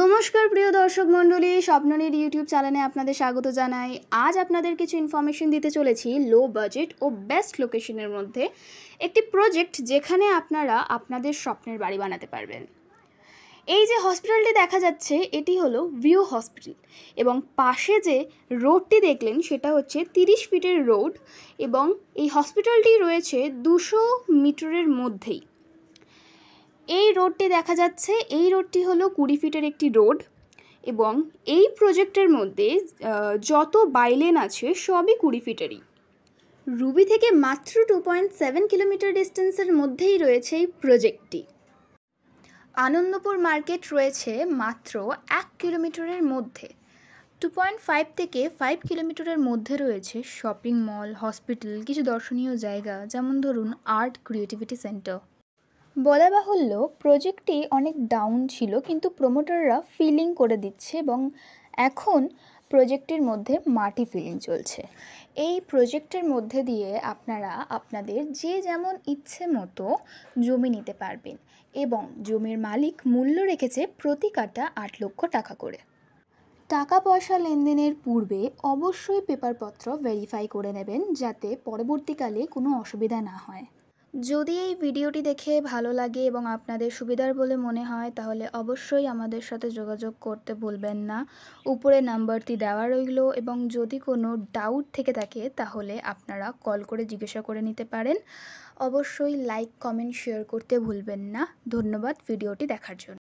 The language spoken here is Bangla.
নমস্কার প্রিয় দর্শক মণ্ডলী, স্বপ্ননীর ইউটিউব চ্যানেলে আপনাদের স্বাগত জানাই। আজ আপনাদের কিছু ইনফরমেশন দিতে চলেছি লো বাজেট ও বেস্ট লোকেশনের মধ্যে একটি প্রজেক্ট যেখানে আপনারা আপনাদের স্বপ্নের বাড়ি বানাতে পারবেন। এই যে হসপিটালটি দেখা যাচ্ছে এটি হলো ভিউ হসপিটাল এবং পাশে যে রোডটি দেখলেন সেটা হচ্ছে 30 ফিটের রোড এবং এই হসপিটালটি রয়েছে 200 মিটারের মধ্যেই। এই রোডটি দেখা যাচ্ছে, এই রোডটি হলো 20 ফিটের একটি রোড এবং এই প্রজেক্টের মধ্যে যত বাইলেন আছে সবই 20 ফিটেরই। রুবি থেকে মাত্র 2.7 কিলোমিটার ডিস্টেন্সের মধ্যেই রয়েছে এই প্রজেক্টটি। আনন্দপুর মার্কেট রয়েছে মাত্র 1 কিলোমিটারের মধ্যে। 2.5 থেকে 5 কিলোমিটারের মধ্যে রয়েছে শপিং মল, হসপিটাল, কিছু দর্শনীয় জায়গা, যেমন ধরুন আর্ট ক্রিয়েটিভিটি সেন্টার। বলা বাহুল্য প্রজেক্টটি অনেক ডাউন ছিল, কিন্তু প্রমোটাররা ফিলিং করে দিচ্ছে এবং এখন প্রজেক্টের মধ্যে মাটি ফিলিং চলছে। এই প্রজেক্টের মধ্যে দিয়ে আপনারা আপনাদের যে যেমন ইচ্ছে মতো জমি নিতে পারবেন এবং জমির মালিক মূল্য রেখেছে প্রতি কাঠা 8 লক্ষ টাকা করে। টাকা পয়সা লেনদেনের পূর্বে অবশ্যই পেপারপত্র ভেরিফাই করে নেবেন, যাতে পরবর্তীকালে কোনো অসুবিধা না হয়। যদি এই ভিডিওটি দেখে ভালো লাগে এবং আপনাদের সুবিধার বলে মনে হয় তাহলে অবশ্যই আমাদের সাথে যোগাযোগ করতে ভুলবেন না। উপরে নাম্বারটি দেওয়া রইল এবং যদি কোনো ডাউট থেকে থাকে তাহলে আপনারা কল করে জিজ্ঞাসা করে নিতে পারেন। অবশ্যই লাইক, কমেন্ট, শেয়ার করতে ভুলবেন না। ধন্যবাদ ভিডিওটি দেখার জন্য।